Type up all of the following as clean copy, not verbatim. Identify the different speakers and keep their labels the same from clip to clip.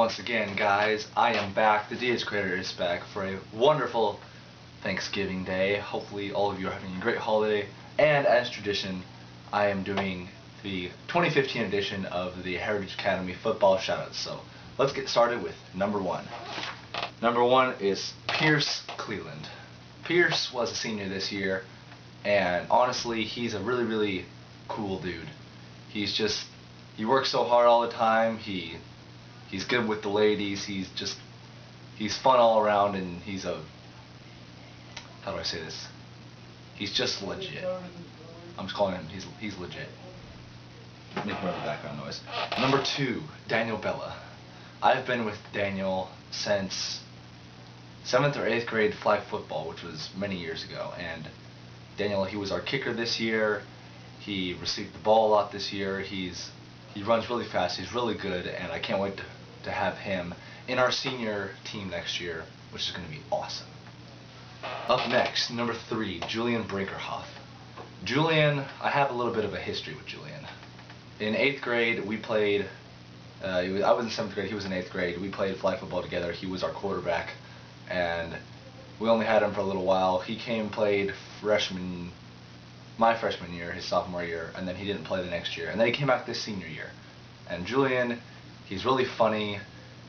Speaker 1: once again, guys. I am back. The TheDHCreator is back for a wonderful Thanksgiving Day. Hopefully all of you are having a great holiday. And as tradition, I am doing the 2015 edition of the Heritage Academy football shoutouts. So let's get started with number one. Number one is Pierce Cleveland. Pierce was a senior this year, and honestly, he's a really cool dude. He works so hard all the time. He's good with the ladies. He's fun all around, and how do I say this? He's just legit. I'm just calling him. He's legit. Make more of a background noise. Number two, Daniel Bella. I've been with Daniel since 7th or 8th grade flag football, which was many years ago. And Daniel, he was our kicker this year. He received the ball a lot this year. He runs really fast. He's really good, and I can't wait to have him in our senior team next year, which is going to be awesome. Up next, number three, Julian Brinkerhoff. Julian, I have a little bit of a history with Julian. In 8th grade, we played. I was in 7th grade. He was in 8th grade. We played flag football together. He was our quarterback, and we only had him for a little while. He played my freshman year, his sophomore year, and then he didn't play the next year. And then he came back this senior year. And Julian, he's really funny,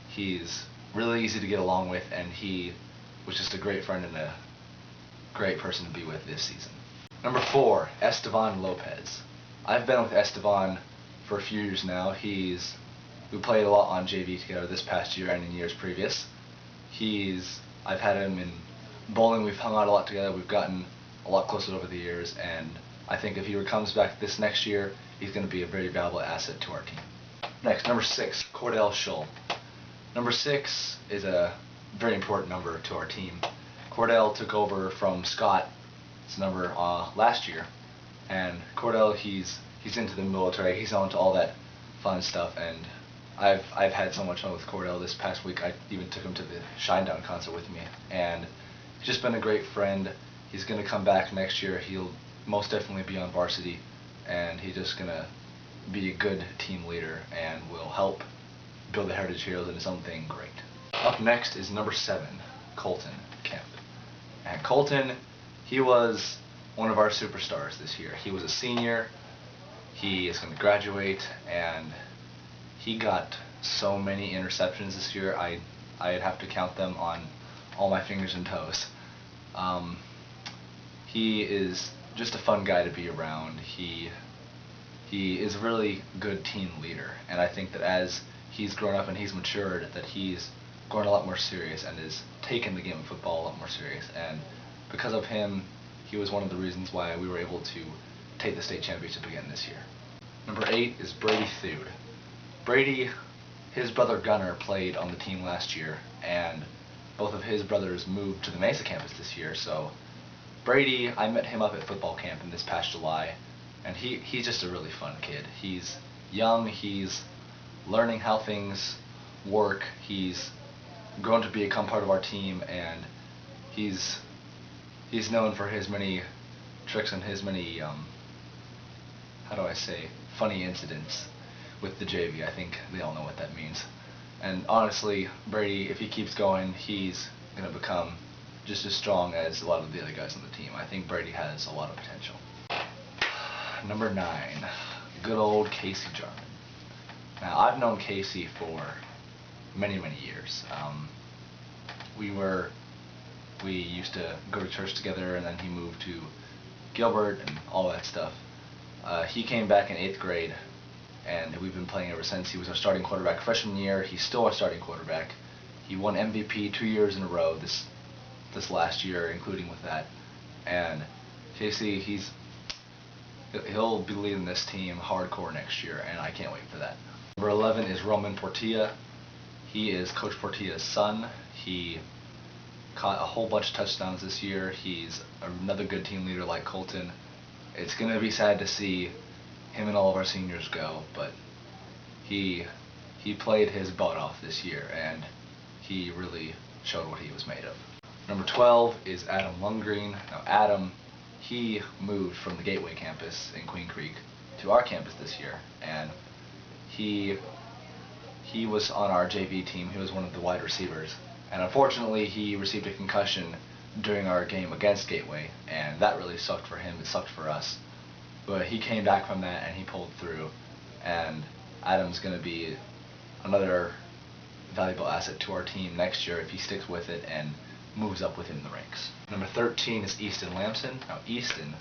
Speaker 1: he's really easy to get along with, and he was just a great friend and a great person to be with this season. Number four, Esteban Lopez. I've been with Esteban for a few years now. We played a lot on JV together this past year and in years previous. I've had him in bowling, we've hung out a lot together, we've gotten a lot closer over the years, and I think if he comes back this next year, he's going to be a very valuable asset to our team. Next, number six, Cordell Schull. Number six is a very important number to our team. Cordell took over from Scott's number last year, and Cordell, he's into the military, he's on to all that fun stuff, and I've had so much fun with Cordell this past week. I even took him to the Shinedown concert with me, and he's just been a great friend. He's going to come back next year. He'll most definitely be on varsity, and he's just going to be a good team leader and will help build the Heritage Heroes into something great. Up next is number seven, Colton Kemp. And Colton, he was one of our superstars this year. He was a senior. He is going to graduate, and he got so many interceptions this year. I'd have to count them on all my fingers and toes. He is just a fun guy to be around. He is a really good team leader, and I think that as he's grown up and he's matured, that he's grown a lot more serious and is taking the game of football a lot more serious. And because of him, he was one of the reasons why we were able to take the state championship again this year. Number eight is Brady Thude. Brady, his brother Gunnar played on the team last year, and both of his brothers moved to the Mesa campus this year, so Brady, I met him up at football camp in this past July, and he's just a really fun kid. He's young, he's learning how things work, he's grown to become part of our team, and he's known for his many tricks and his many, funny incidents with the JV. I think they all know what that means. And honestly, Brady, if he keeps going, he's going to become just as strong as a lot of the other guys on the team. I think Brady has a lot of potential. Number nine, good old Casey Jarman. Now, I've known Casey for many years. We used to go to church together, and then he moved to Gilbert and all that stuff. He came back in 8th grade, and we've been playing ever since. He was our starting quarterback freshman year. He's still our starting quarterback. He won MVP 2 years in a row this last year, including with that. And Casey, he'll be leading this team hardcore next year, and I can't wait for that. Number 11 is Roman Portilla. He is Coach Portilla's son. He caught a whole bunch of touchdowns this year. He's another good team leader like Colton. It's going to be sad to see him and all of our seniors go, but he played his butt off this year, and he really showed what he was made of. Number 12 is Adam Lundgren. Now Adam, he moved from the Gateway campus in Queen Creek to our campus this year, and he he was on our JV team. He was one of the wide receivers, and unfortunately he received a concussion during our game against Gateway, and that really sucked for him. It sucked for us, but he came back from that and he pulled through, and Adam's going to be another valuable asset to our team next year if he sticks with it and moves up within the ranks. Number 13 is Easton Lamson. Now Easton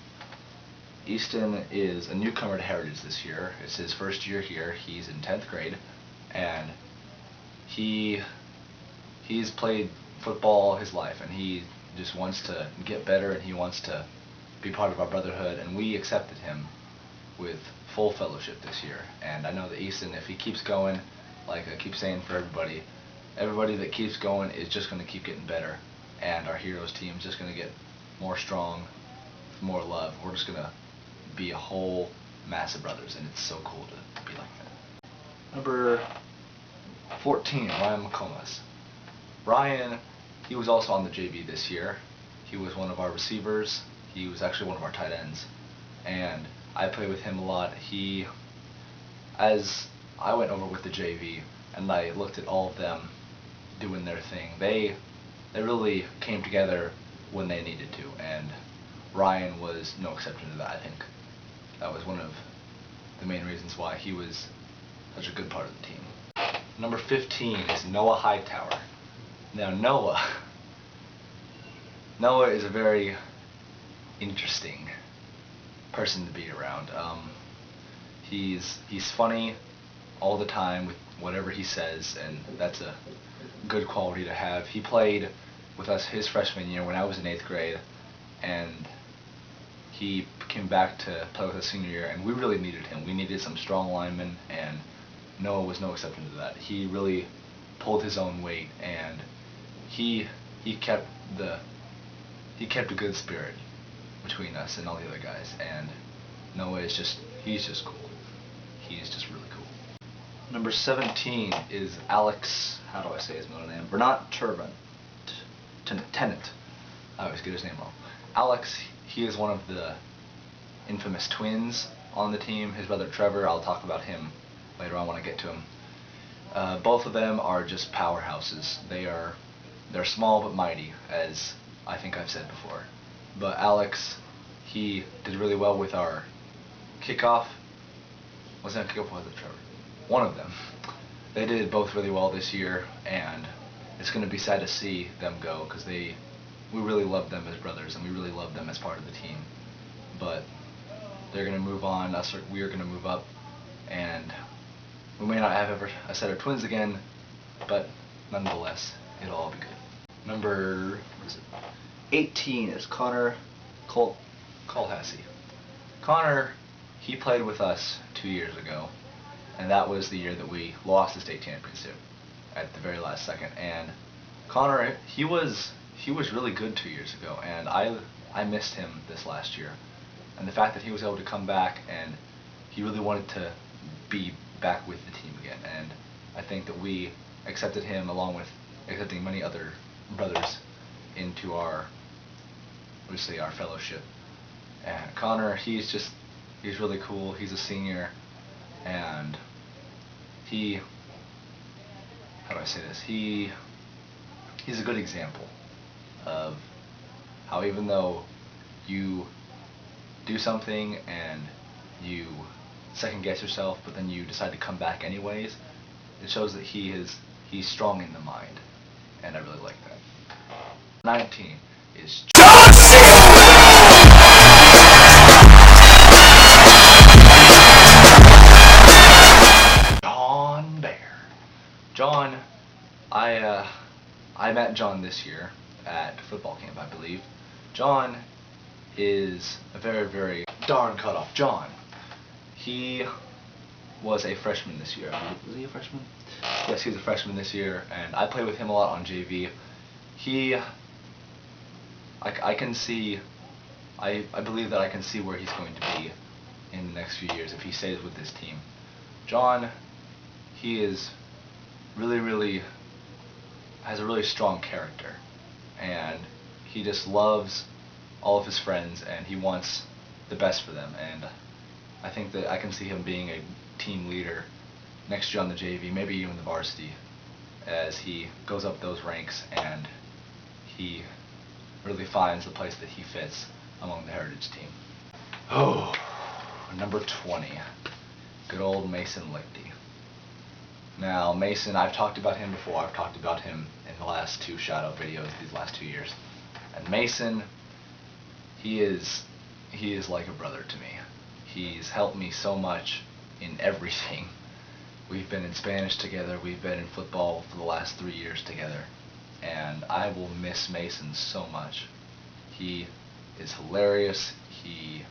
Speaker 1: is a newcomer to Heritage this year. It's his first year here. He's in 10th grade, and he's played football his life, and he just wants to get better, and he wants to be part of our brotherhood, and we accepted him with full fellowship this year. And I know that Easton, if he keeps going, like I keep saying for everybody that keeps going is just going to keep getting better, and our Heroes team is just going to get more strong, more love. We're just going to be a whole mass of brothers, and it's so cool to be like that. Number 14, Ryan McComas. Ryan, he was also on the JV this year. He was one of our receivers. He was actually one of our tight ends, and I play with him a lot. As I went over with the JV and I looked at all of them doing their thing, they really came together when they needed to, and Ryan was no exception to that. I think that was one of the main reasons why he was such a good part of the team. Number 15 is Noah Hightower. Now Noah is a very interesting person to be around. He's funny all the time with whatever he says, and that's a good quality to have. He played with us his freshman year when I was in 8th grade, and he came back to play with us senior year, and we really needed him. We needed some strong linemen, and Noah was no exception to that. He really pulled his own weight, and he kept a good spirit between us and all the other guys, and Noah is he's just cool. He's just really cool. Number 17 is Alex, how do I say his middle name? Bernat Tennant. I always get his name wrong. Alex, he is one of the infamous twins on the team. His brother Trevor, I'll talk about him later on when I get to him. Both of them are just powerhouses. They're small but mighty, as I think I've said before. But Alex, he did really well with our kickoff. Wasn't that kickoff, was it Trevor? One of them. They did both really well this year, and it's going to be sad to see them go, because we really love them as brothers, and we really love them as part of the team. But they're going to move on, we are going to move up, and we may not have ever a set of twins again, but nonetheless, it'll all be good. Number 18 is Connor Colhassie. Connor, he played with us 2 years ago, and that was the year that we lost the state championship at the very last second. And Connor, he was really good 2 years ago, and I missed him this last year. And the fact that he was able to come back, and he really wanted to be back with the team again, and I think that we accepted him along with accepting many other brothers into our fellowship. And Connor, he's really cool. He's a senior, and how do I say this? He's a good example of how even though you do something and you second guess yourself, but then you decide to come back anyways, it shows that he's strong in the mind, and I really like that. 19 is John Bear. John, I met John this year at football camp, I believe. John is a very, very darn cut off. John, he was a freshman this year. Was he a freshman? Yes, he was a freshman this year, and I played with him a lot on JV. I can see, I believe that I can see where he's going to be in the next few years if he stays with this team. John, he is really has a really strong character, and he just loves all of his friends, and he wants the best for them, and I think that I can see him being a team leader next year on the JV, maybe even the varsity, as he goes up those ranks and he really finds the place that he fits among the Heritage team. Oh, number 20, good old Mason Lichty. Now, Mason, I've talked about him before. I've talked about him in the last 2 shout-out videos these last 2 years. And Mason, he is like a brother to me. He's helped me so much in everything. We've been in Spanish together. We've been in football for the last 3 years together. And I will miss Mason so much. He is hilarious. He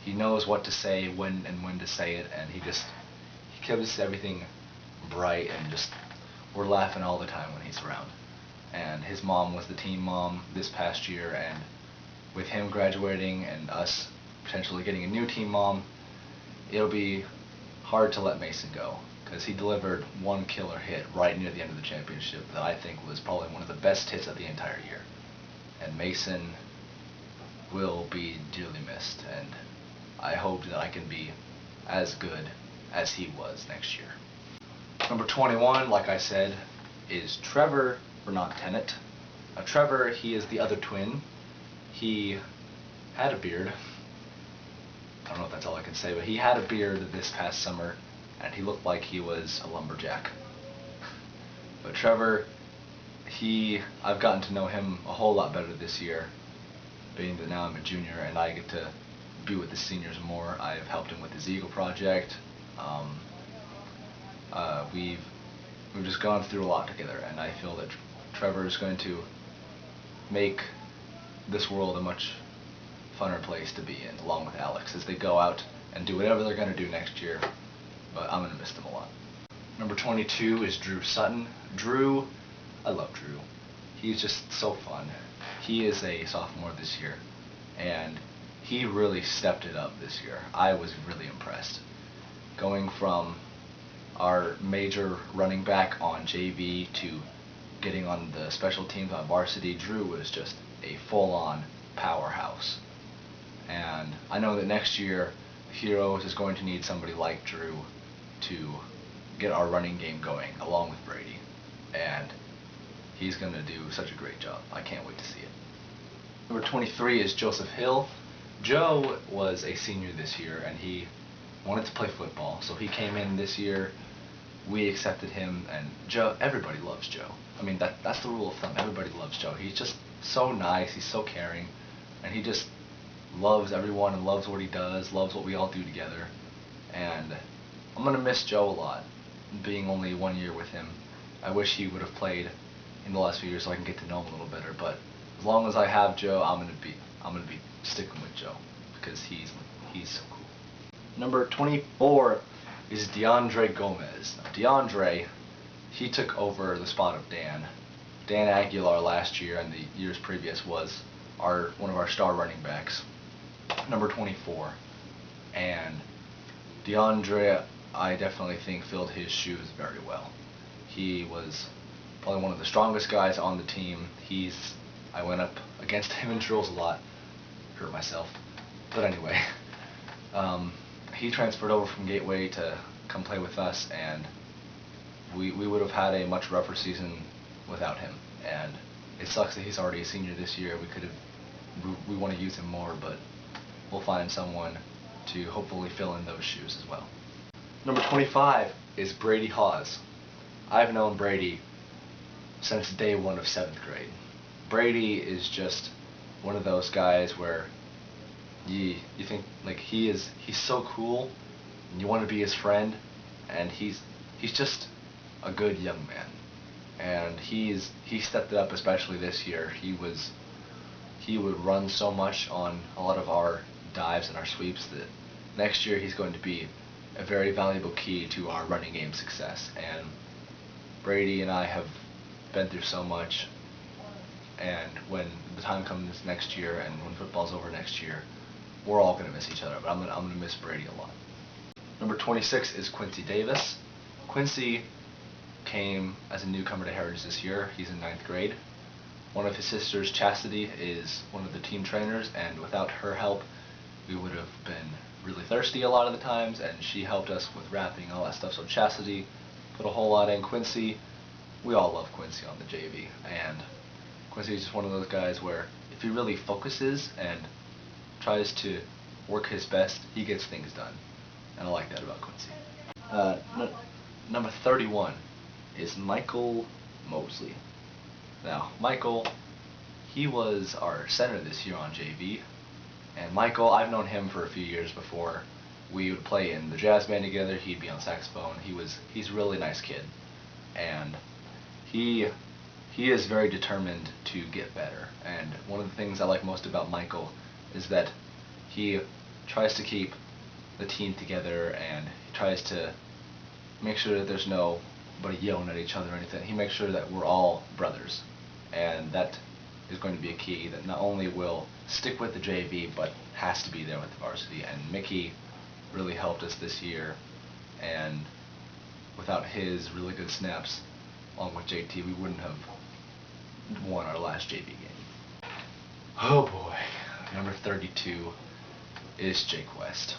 Speaker 1: knows what to say, when to say it, and he keeps everything bright, and just, we're laughing all the time when he's around. And his mom was the team mom this past year, and with him graduating and us potentially getting a new team mom, it'll be hard to let Mason go, because he delivered one killer hit right near the end of the championship that I think was probably one of the best hits of the entire year. And Mason will be dearly missed, and I hope that I can be as good as he was next year. Number 21, like I said, is Trevor Tennant. Trevor, he is the other twin. He had a beard. I don't know if that's all I can say, but he had a beard this past summer, and he looked like he was a lumberjack. But Trevor, I've gotten to know him a whole lot better this year, being that now I'm a junior and I get to be with the seniors more. I've helped him with his Eagle project. We've just gone through a lot together, and I feel that Trevor is going to make this world a much funner place to be in, along with Alex, as they go out and do whatever they're going to do next year. But I'm going to miss them a lot. Number 22 is Drew Sutton. Drew, I love Drew. He's just so fun. He is a sophomore this year, and he really stepped it up this year. I was really impressed. Going from our major running back on JV to getting on the special teams on varsity, Drew was just a full-on powerhouse. And I know that next year, Heroes is going to need somebody like Drew to get our running game going, along with Brady. And he's going to do such a great job. I can't wait to see it. Number 23 is Joseph Hill. Joe was a senior this year, and he wanted to play football, so he came in this year. We accepted him, and Joe, everybody loves Joe. I mean, that's the rule of thumb. Everybody loves Joe. He's just so nice, he's so caring, and he just loves everyone and loves what he does, loves what we all do together. And I'm going to miss Joe a lot, being only 1 year with him. I wish he would have played in the last few years so I can get to know him a little better, but as long as I have Joe, I'm going to be sticking with Joe, because he's so cool. Number 24 is DeAndre Gomez. DeAndre, he took over the spot of Dan. Dan Aguilar last year and the years previous was one of our star running backs, number 24. And DeAndre, I definitely think, filled his shoes very well. He was probably one of the strongest guys on the team. I went up against him in drills a lot, hurt myself. But anyway, he transferred over from Gateway to come play with us, and we would have had a much rougher season without him. And it sucks that he's already a senior this year. We want to use him more, but we'll find someone to hopefully fill in those shoes as well. Number 25 is Brady Hawes. I've known Brady since day one of 7th grade. Brady is just one of those guys where you think, like, he's so cool and you want to be his friend, and he's just a good young man. And he stepped it up, especially this year. He would run so much on a lot of our dives and our sweeps that next year he's going to be a very valuable key to our running game success. And Brady and I have been through so much, and when the time comes next year and when football's over next year, we're all going to miss each other, but I'm going to miss Brady a lot. Number 26 is Quincy Davis. Quincy came as a newcomer to Heritage this year. He's in 9th grade. One of his sisters, Chastity, is one of the team trainers, and without her help, we would have been really thirsty a lot of the times, and she helped us with rapping, all that stuff. So Chastity put a whole lot in. Quincy, we all love Quincy on the JV, and Quincy is just one of those guys where if he really focuses and tries to work his best, he gets things done, and I like that about Quincy. Number 31 is Michael Mosley. Now, Michael, he was our center this year on JV, and Michael, I've known him for a few years before. We would play in the jazz band together. He'd be on saxophone. He's a really nice kid, and he is very determined to get better. And one of the things I like most about Michael is that he tries to keep the team together, and he tries to make sure that there's nobody yelling at each other or anything. He makes sure that we're all brothers, and that is going to be a key that not only will stick with the JV but has to be there with the varsity. And Mickey really helped us this year, and without his really good snaps along with JT, we wouldn't have won our last JV game. Oh boy. Number 32 is Jake West,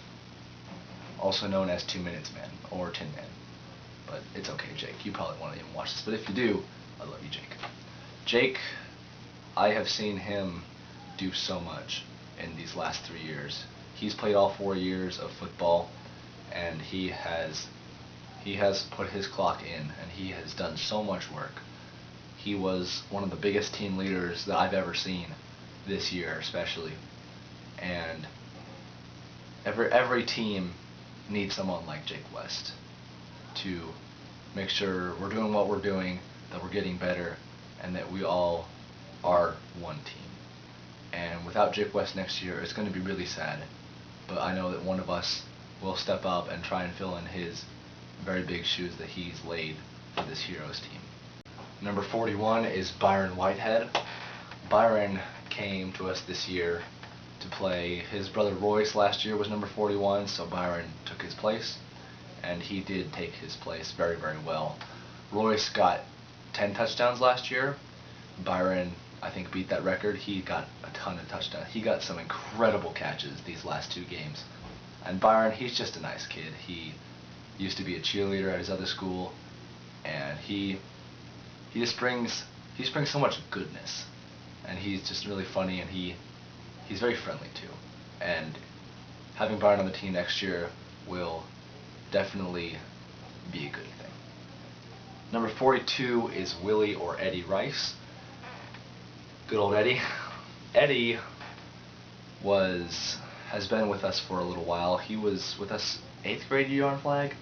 Speaker 1: also known as 2 Minutes Man or Tin Man. But it's okay, Jake. You probably won't even watch this, but if you do, I love you, Jake. Jake, I have seen him do so much in these last 3 years. He's played all 4 years of football, and he has put his clock in, and he has done so much work. He was one of the biggest team leaders that I've ever seen this year, especially. And every team needs someone like Jake West to make sure we're doing what we're doing, that we're getting better, and that we all are one team. And without Jake West next year, it's going to be really sad. But I know that one of us will step up and try and fill in his very big shoes that he's laid for this Heroes team. Number 41 is Byron Whitehead. Byron came to us this year to play. His brother Royce last year was number 41, so Byron took his place, and he did take his place very, very well. Royce got 10 touchdowns last year. Byron, I think, beat that record. He got a ton of touchdowns. He got some incredible catches these last 2 games. And Byron, he's just a nice kid. He used to be a cheerleader at his other school, and he just brings so much goodness, and he's just really funny, and he's very friendly too. And having Byron on the team next year will definitely be a good thing. Number 42 is Willie or Eddie Rice. Good old Eddie. Eddie has been with us for a little while. He was with us 8th grade year on flag.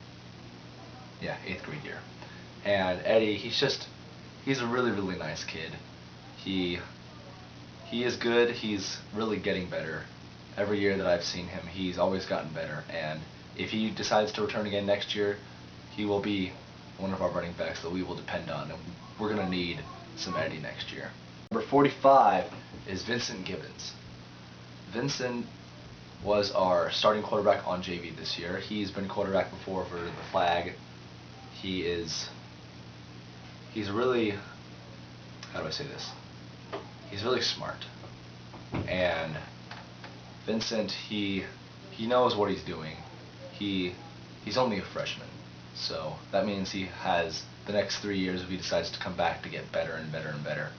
Speaker 1: Yeah, 8th grade year. And Eddie, he's a really, really nice kid. He is good. He's really getting better. Every year that I've seen him, he's always gotten better. And if he decides to return again next year, he will be one of our running backs that we will depend on. And we're going to need some Eddie next year. Number 45 is Vincent Gibbons. Vincent was our starting quarterback on JV this year. He's been quarterback before for the flag. He's really, how do I say this? He's really smart. And Vincent, he knows what he's doing. He's only a freshman, so that means he has the next 3 years if he decides to come back to get better and better and better.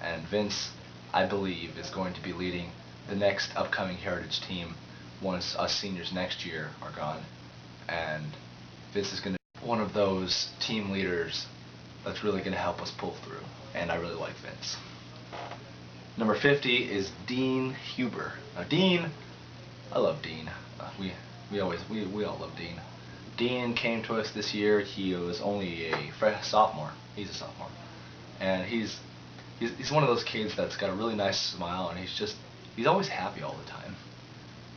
Speaker 1: And Vince, I believe, is going to be leading the next upcoming Heritage team once us seniors next year are gone. And Vince is going to be one of those team leaders that's really going to help us pull through. And I really like Vince. Number 50 is Dean Huber. Now Dean, I love Dean. We all love Dean. Dean came to us this year. He was only a sophomore. He's a sophomore, and he's one of those kids that's got a really nice smile, and he's always happy all the time.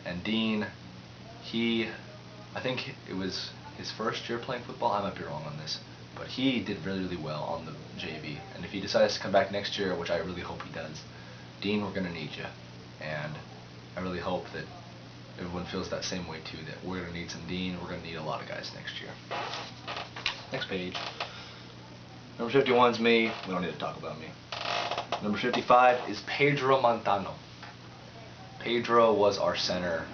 Speaker 1: And Dean, I think it was his first year playing football. I might be wrong on this, but he did really, really well on the JV. And if he decides to come back next year, which I really hope he does, Dean, we're gonna need you. And I really hope that everyone feels that same way too, that we're going to need some Dean. We're going to need a lot of guys next year. Next page. Number 51 is me. We don't need to talk about me. Number 55 is Pedro Montano. Pedro was our center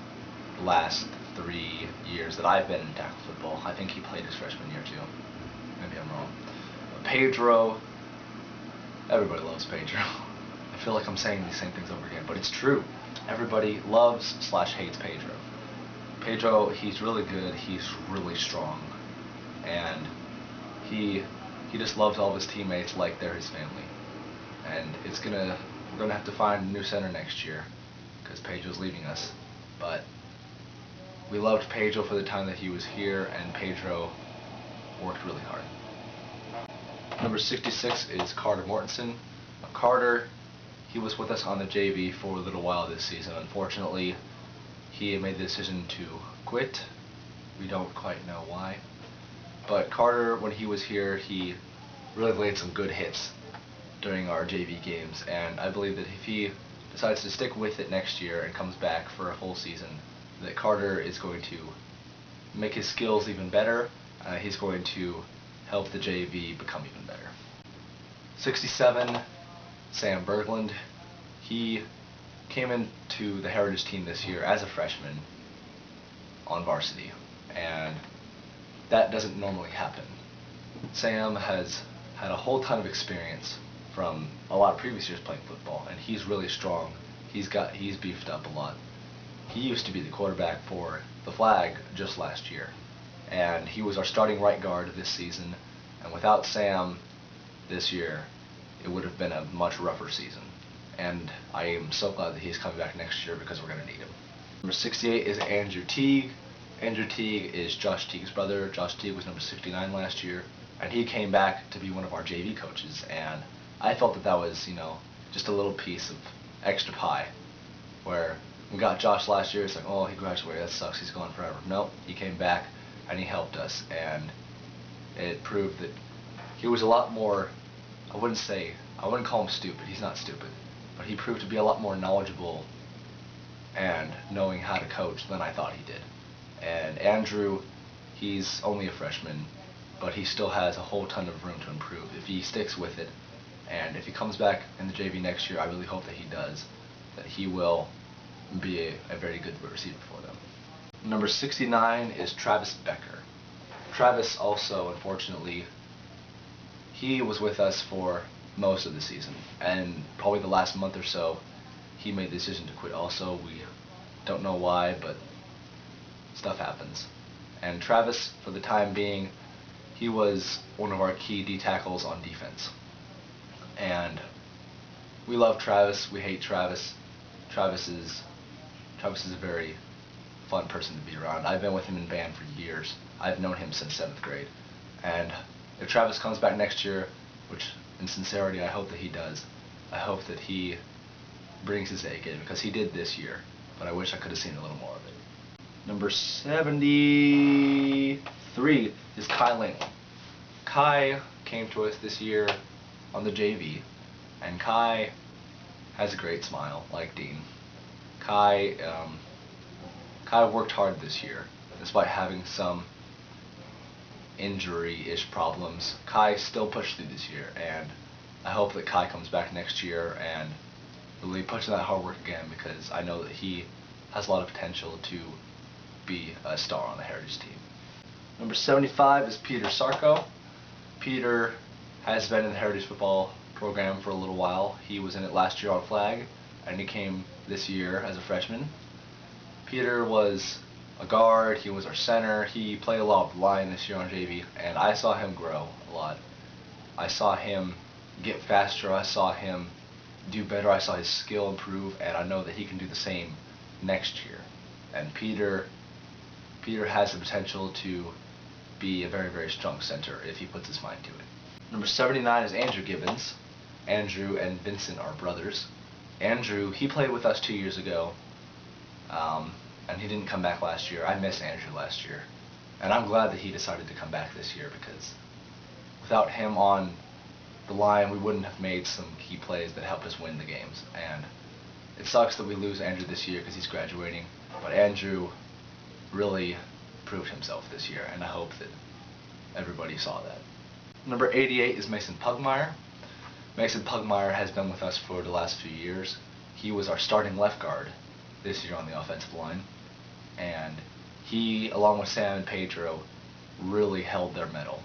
Speaker 1: last 3 years that I've been in tackle football. I think he played his freshman year too. Maybe I'm wrong. Pedro, everybody loves Pedro. I feel like I'm saying these same things over again, but it's true. Everybody loves/hates Pedro. Pedro, he's really good, he's really strong, and he just loves all of his teammates like they're his family. And we're gonna have to find a new center next year because Pedro's leaving us. But we loved Pedro for the time that he was here, and Pedro worked really hard. Number 66 is Carter Mortensen. Carter, he was with us on the JV for a little while this season. Unfortunately, he made the decision to quit. We don't quite know why. But Carter, when he was here, he really laid some good hits during our JV games, and I believe that if he decides to stick with it next year and comes back for a full season, that Carter is going to make his skills even better. He's going to help the JV become even better. 67, Sam Berglund. He came into the Heritage team this year as a freshman on varsity, and that doesn't normally happen. Sam has had a whole ton of experience from a lot of previous years playing football, and he's really strong. He's beefed up a lot. He used to be the quarterback for the Flag just last year, and he was our starting right guard this season, and without Sam this year, it would have been a much rougher season. And I am so glad that he's coming back next year because we're going to need him. Number 68 is Andrew Teague. Andrew Teague is Josh Teague's brother. Josh Teague was number 69 last year, and he came back to be one of our JV coaches, and I felt that that was, just a little piece of extra pie, where we got Josh last year, it's like, oh, he graduated, that sucks, he's gone forever. Nope, he came back, and he helped us, and it proved that he was a lot more, I wouldn't call him stupid, he's not stupid, but he proved to be a lot more knowledgeable and knowing how to coach than I thought he did. And Andrew, he's only a freshman, but he still has a whole ton of room to improve if he sticks with it. And if he comes back in the JV next year, I really hope that he does, that he will be a very good receiver for them. Number 69 is Travis Becker. Travis also, unfortunately, he was with us for most of the season, and probably the last month or so, he made the decision to quit also. We don't know why, but stuff happens. And Travis, for the time being, he was one of our key D tackles on defense. And we love Travis, we hate Travis. Travis is a very fun person to be around. I've been with him in band for years. I've known him since 7th grade. And if Travis comes back next year, which in sincerity I hope that he does, I hope that he brings his A game, because he did this year, but I wish I could have seen a little more of it. Number 73 is Kai Langley. Kai came to us this year on the JV, and Kai has a great smile, like Dean. Kai worked hard this year, despite having some injury-ish problems. Kai still pushed through this year, and I hope that Kai comes back next year and really puts in that hard work again, because I know that he has a lot of potential to be a star on the Heritage team. Number 75 is Peter Sarko. Peter has been in the Heritage football program for a little while. He was in it last year on Flag, and he came this year as a freshman. Peter was a guard, he was our center, he played a lot of line this year on JV, and I saw him grow a lot. I saw him get faster, I saw him do better, I saw his skill improve, and I know that he can do the same next year. And Peter has the potential to be a very, very strong center if he puts his mind to it. Number 79 is Andrew Gibbons. Andrew and Vincent are brothers. Andrew, he played with us 2 years ago, and he didn't come back last year. I missed Andrew last year, and I'm glad that he decided to come back this year, because without him on the line, we wouldn't have made some key plays that helped us win the games. And it sucks that we lose Andrew this year because he's graduating, but Andrew really proved himself this year, and I hope that everybody saw that. Number 88 is Mason Pugmire. Mason Pugmire has been with us for the last few years. He was our starting left guard this year on the offensive line, and he, along with Sam and Pedro, really held their mettle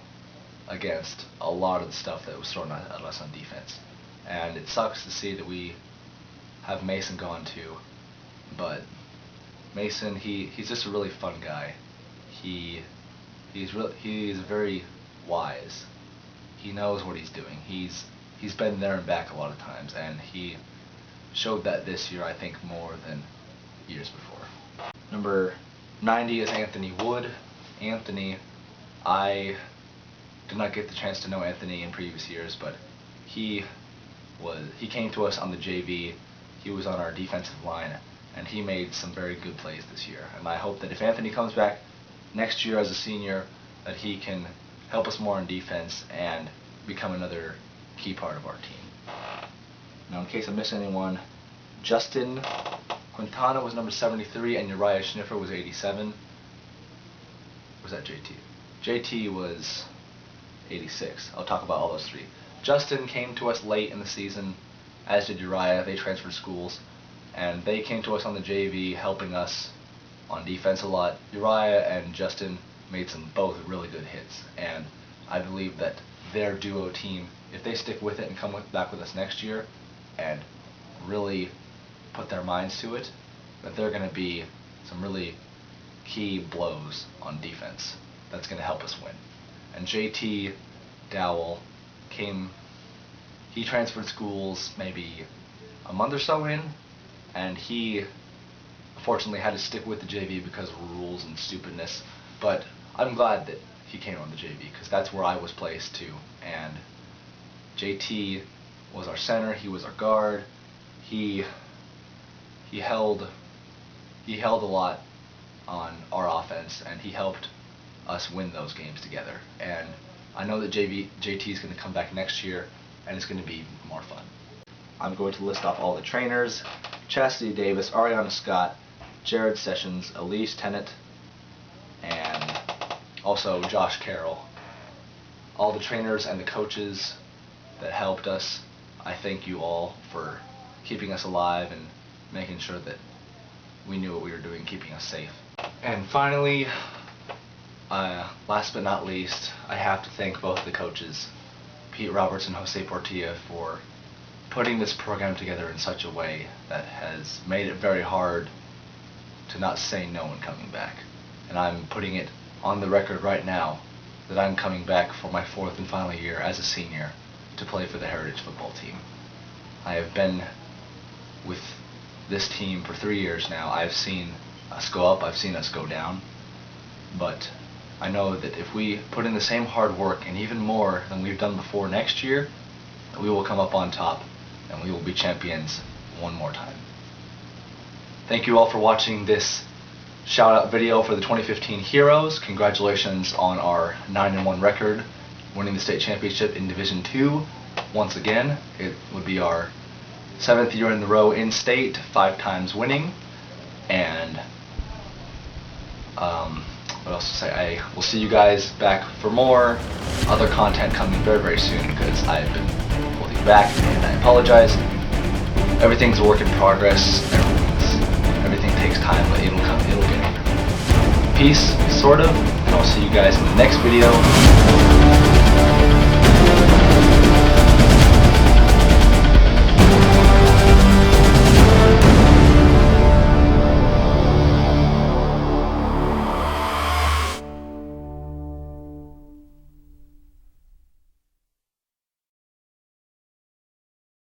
Speaker 1: against a lot of the stuff that was thrown at us on defense. And it sucks to see that we have Mason gone too, but Mason, he's just a really fun guy. He's very wise. He knows what he's doing. He's been there and back a lot of times, and he showed that this year, I think, more than years before. Number 90 is Anthony Wood. Anthony, I did not get the chance to know Anthony in previous years, but he came to us on the JV. He was on our defensive line, and he made some very good plays this year. And I hope that if Anthony comes back next year as a senior, that he can help us more on defense and become another key part of our team. Now, in case I missed anyone, Justin Quintana was number 73, and Uriah Schniffer was 87. Was that JT? JT was 86. I'll talk about all those three. Justin came to us late in the season, as did Uriah. They transferred schools, and they came to us on the JV, helping us on defense a lot. Uriah and Justin made both really good hits, and I believe that their duo team, if they stick with it and come back with us next year and really put their minds to it, that they're going to be some really key blows on defense that's going to help us win. And JT Dowell he transferred schools maybe a month or so in, and he unfortunately had to stick with the JV because of rules and stupidness, but I'm glad that he came on the JV because that's where I was placed too. And JT was our center, he was our guard, he held a lot on our offense, and he helped us win those games together. And I know that JT is going to come back next year, and it's going to be more fun. I'm going to list off all the trainers: Chastity Davis, Ariana Scott, Jared Sessions, Elise Tennant, and also Josh Carroll. All the trainers and the coaches that helped us, I thank you all for keeping us alive and making sure that we knew what we were doing, keeping us safe. And finally, last but not least, I have to thank both the coaches, Pete Roberts and Jose Portilla, for putting this program together in such a way that has made it very hard to not say no when coming back. And I'm putting it on the record right now that I'm coming back for my 4th and final year as a senior to play for the Heritage football team. I have been with this team for 3 years now. I've seen us go up, I've seen us go down, but I know that if we put in the same hard work and even more than we've done before next year, we will come up on top and we will be champions one more time. Thank you all for watching this shout out video for the 2015 Heroes. Congratulations on our 9-1 record, winning the state championship in Division II. Once again, it would be our 7th year in a row in state, 5 times winning. And what else to say? I will see you guys back for more other content coming very, very soon, because I've been holding back and I apologize. Everything's a work in progress. Everything takes time, but it'll get here. Peace, sort of, and I'll see you guys in the next video.